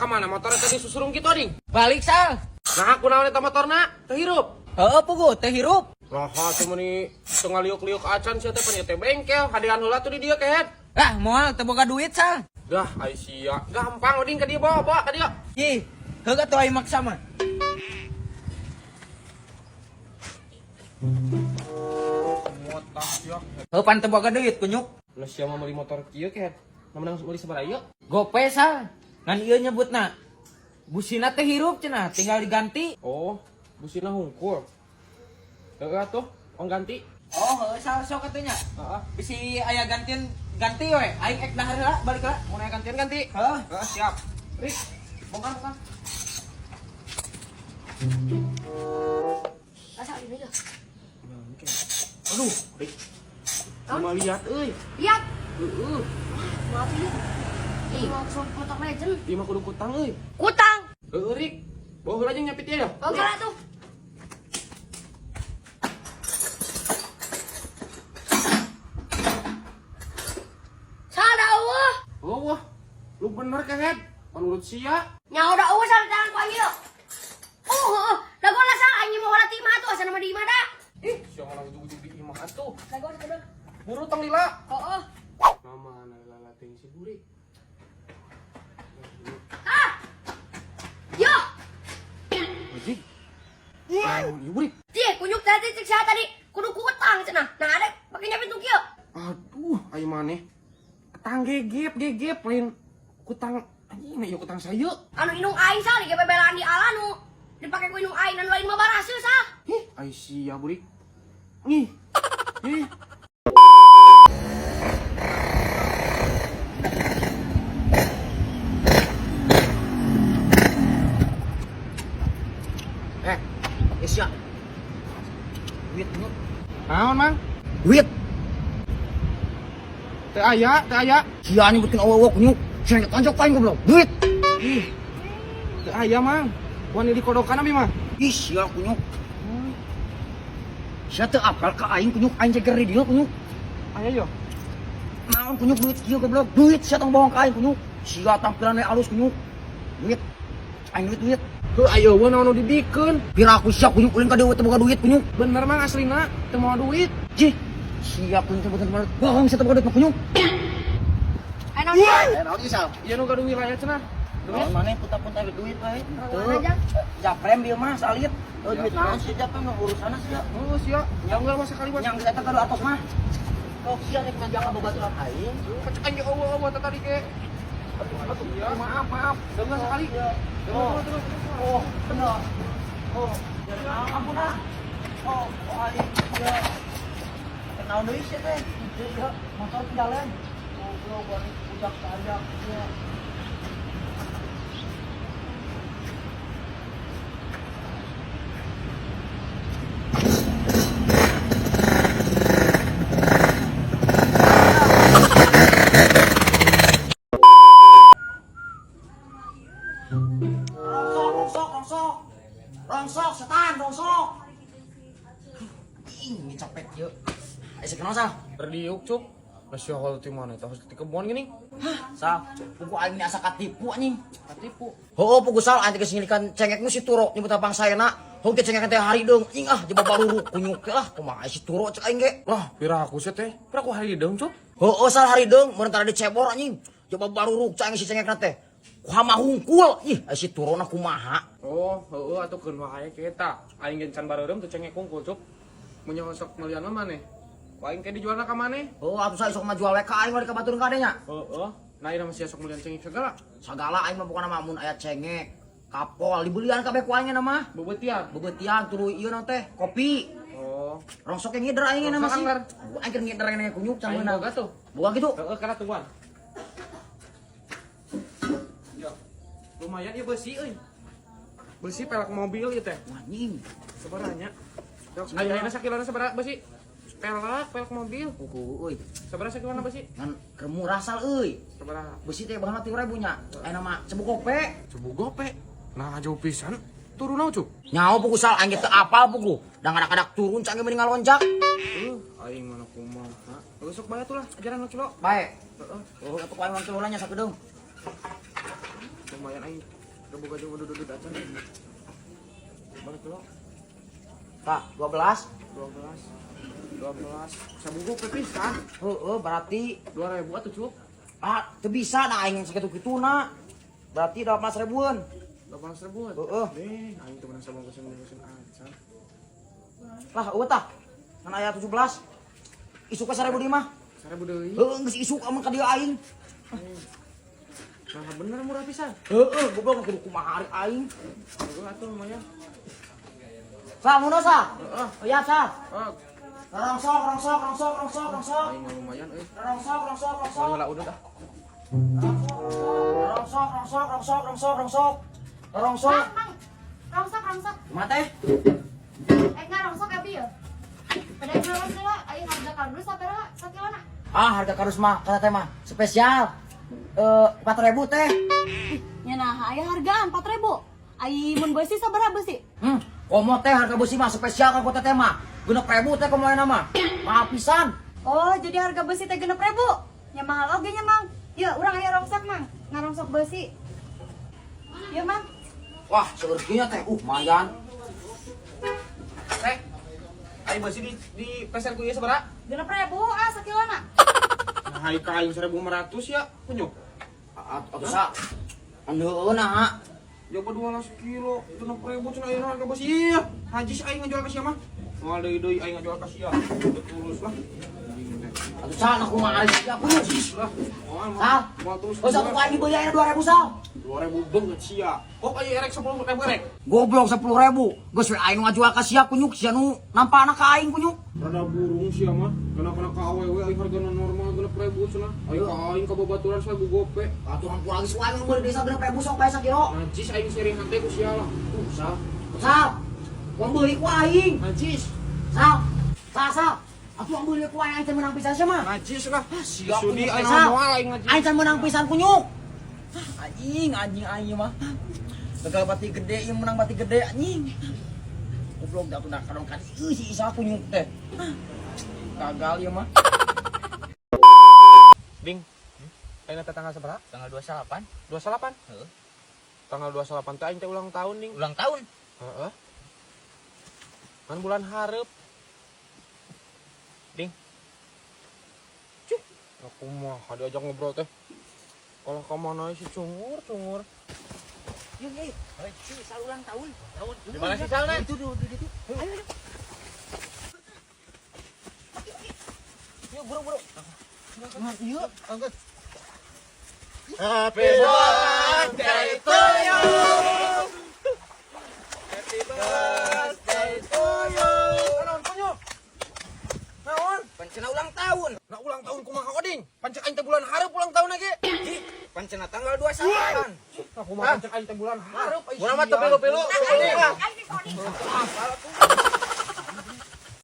ka mana motornya tadi susurung gitu ding. Balik sal. Nah, kunaon eta motorna? Teu hirup. Heeh pugu teh hirup. Nah, cuma ni tengah liuk-liuk acan sia teh pan teh bengkel, hadean heula tuh di dieu kehet. Ah moal teu boga duit sal. Dah, ai sia. Gampang oding ka dieu bawa ka dieu. Ih, heuga tuh ai maksa mah. Motor sia. Heuh pan teu boga duit kunyuk. Lah sia mah meuli motor kieu kehet. Namun meuli sabaraha ieu? Gope sal. Ngan ieu nyebutna busina teh hirup cenah, tinggal diganti. Oh, busina hungkul. Heeh atuh, ong ganti. Oh, heuh sal sok atunya. Heeh. Bisi aya gantian ganti we. Aing ek dahar heula balik heula. Mau naik gantian ganti. Heuh. Heeh, siap. Rik, bongkar. Asal ini aja. Aduh, Rik. Cuma lihat euy. Lihat. Heeh. Maaf ini. Ih, mau ke Motor Legend. Ieu mah kudu kutang euy. Kutang. Heeh, Rik. Bawa heula jeung nyapit ieu. Oke lah tuh. Sada eueuh. Oh, wah. Lu bener kehet. Menurut sia. Nya udah eueuh sama tangan ku anjing. Heuh. Dago lah sa anjing mau hola timah tuh asal nama di imah da. Ih, sia malah ujug-ujug di imah atuh. Dago kudu. Buru tong lila. Heeh. Nama lala teuing si Buri. Ah. Yo. Bajing. Ieu Buri. Tih, kunyuk tadi cek saya tadi kudu kutang cenah. Nah, ada pakai nyapit tuh kieu. Aduh, ayo maneh. Ketang gegep lain kutang anjing ieu kutang saya. Anu inung aing sah di bebelaan di ala nu dipake ku inung aing anu lain mah baraseu sah. Ih, ai sia Buri. Ih. Ih. Isya. Duit kunyuk. Naon, Mang? Duit. Teu aya. Sia nyebutin awak kunyuk. Saya tonjok paling goblok. Duit. Ih. Teu aya, Mang. Wani dikodokan abi mah. Ih, sia kunyuk. Sia teu apal ka aing kunyuk, aing ceger di dieu kunyuk. Aya yo. Naon kunyuk duit kieu goblok. Duit sia tong bohong ka aing kunyuk. Sia tampilanna alus kunyuk. Duit. Aing duit. Heuh aya we naon nu didikeun. Pira aku sia kunyuk ulin ka deui teu boga duit kunyuk. Bener Mang aslina teu moal duit. Jih. Sia kunyuk teu boga duit. Bohong sia teu boga duit mah kunyuk. Ayo naon? Naon ieu sal? Ieu nu gaduh wilayah cenah. Naon maneh puta-puta duit we. Naon aja? Japrem dieu mah salit. Duit naon sia japrem mah urusana sia. Oh sia, jangan mah sakali mah. Yang kita kado atos mah. Oh sia nek jangan babaturan aing. Kacek anjing eueuh tadi ge. Aduh, ya. Maaf. Dengar sekali. Terus. Oh, bener. Oh, jadi ampun ah. Oh, aing. Ya. Kenal deui sia teh. Ya, motor tinggalan. Oh, bro, bari budak kaya. Ya. Rongsok, setan, rongsok. Ih, ini cepet yuk. Ayo sih kenal sal. Berdiuk cuk. Masya Allah ti mana tah di kebon gini. Hah, sal. Pugu aing ini asa katipu anjing. Katipu. Heuh, pugu sal anti kesingilikan cengekmu si Turo nyebut abang sayana. Heuh ge cengek teh hari deung. Ing ah jeba baruruk kunyuk lah kumaha si Turo cek aing ge. Lah, pira aku sih teh. Pira aku hari deung cuk. Heuh, sal hari deung meureun tara dicebor anjing. Coba baruruk cek aing si cengekna teh. Kumaha hungkul. Ih, si Turona kumaha. Oh, heueuh atuh keun wae kita. Aing gen can bareureum teu cengek kungkul cuk. Mun nyosok melian mah maneh. Ku aing teh dijualna ka maneh. Heuh, atuh saya sok mah jual we ka aing we dikabaturkeun ka nya. Heeh. Nah, ieu masih sok melian cengek segala. Sagala aing mah bukan mun aya cengek, kapol, dibelian kabeh ku aing na mah. Bebeutian. Bebeutian tuluy ieu na teh, kopi. Oh. Rongsok yang ngider aing na Rongsok masih. anggar. Aing keur ngider aing kunyuk Aing camuna. boga tuh. Boga gitu. Heeh, kana tuan. Ya. Lumayan ieu besi euy. Besi pelek mobil ieu teh. Anjing. Sabaraha nya? Ayeuna sakilona sabaraha besi? Pelek mobil. Kuku euy. Sabaraha sakilona besi? Ngan keur murah sal euy. Sabaraha? Besi teh bahan 30.000 nya. Ayeuna mah cebu gope. Coba gope. Nah, jauh pisan. Turun naon cuk? Nyaho pugu sal aing teu apal pugu. Da ngadak-ngadak turun cangge mending ngalonjak. Aing mana kumaha. Sok bae atuh lah, ajaran 2 kilo. Bae. Heeh. Oh, atuh ku aing 1 kilona nya sakedeung. lumayan aing. Udah boga jeung udud-udud acan. Balik lo. Tah, 12. 12 sabungkuk pisan. Heeh, berarti 2000 atuh cuk. teu bisa nah aing sakitu-kituna. Berarti 18.000-an. 18.000. Heeh. Aing teu meunang sabungkusan acan. Lah, eueuh tah. Ngan aya 17. Isuk ka 1.000 di mah. 1000 deui. Heeh, geus isuk amun ka dieu aing. Nah, bener murah pisan. Heeh, goblok kudu kumaha ari aing. Heeh atuh lumayan. Sa, mun sa? Heeh. Ya, sa. Oh, Rongsok. aing mah lumayan euy. Rongsok. Soalnya lah udah dah. Rongsok. Mang, rongsok. Mate. Rongsok ya bieu. Pada berapa kilo? Aing harga kardus sabaraha sakilona? Harga kardus mah kata teh mah spesial. 4.000 teh. Ya nah, aya hargaan 4.000. Ai mun beusi sabaraha beusi? Komo teh harga besi mah spesial ka kota teh mah. 6.000 teh komo nama. Mahal pisan. Oh, jadi harga besi teh 6.000. Ya mahal oge nya, Mang. Ya, urang aya rongsok, Mang. Ngarongsok besi. Ya, Mang. Wah, seureunya teh lumayan. Teh. Aing beusi di pesan ku ieu sabaraha? 6.000 sakilona. Nah, hai ka aing 1.500 ya, punyuk. Atuh sa. Anu nah. Coba 12 kilo, 6.000 cenah ayeuna harga besi. Iya, hajis aing ngajual ka sia mah. Moal deui aing ngajual ka sia. Tulus lah. Atuh sa aku mah ari sia punya. Lah, Sal. moal tulus. Geus aku aing dibeuli aya 2.000 sal. 2000 beungeut sia. Kok aya erek 10.000 erek? Goblok 10.000. Geus we aing ngajual ka sia kunyuk sia nu nampana ka aing kunyuk. Rada burung sia mah. Kenapa ka awewe aing hargana normal 6.000 cenah. Aing ka aing ka babaturan saya gope. Atuh hampura geus wae nu beuli desa 6.000 sok bae sakilo. Najis aing sering hate ku sia lah. Sal. Sal. Wong beuli ku aing. Najis. Sal. Aku yang beuli ku aing teh menang pisan sia mah. Najis lah. Siap Sudi aing Sal. moal aing najis. Aing teh menang pisan kunyuk. Anjing aing mah. Gagal bati gede ieu menang bati gede anjing. Goblok dah tuna kadang kan si Isa kunyuk teh. Gagal ieu mah. Ding. Ayeuna teh tanggal sabaraha? Tanggal 28. 28. Heeh. Tanggal 28 teh aing teh ulang tahun, Ding. Ulang tahun. Heeh. Kan bulan hareup. Ding. Cih, aku mah ada ajak ngobrol teh. Kalau ka mana si cungur. Yuk, si Sal ulang tahun. Di mana si Sal, Nen? Itu. Ayo. Yuk, buru. Yuk, angkat. Happy birthday to you. Happy birthday to you. Naon punyuk? Naon? Pancena ulang tahun. Nah ulang tahun kumaha oding? Pancen aing teh bulan hareup ulang tahun lagi. Pancena tanggal 29. Nah kumaha pancen aing teh bulan hareup. Urang mah teu pelu-pelu. Aing di kodi. Ah, salah tuh.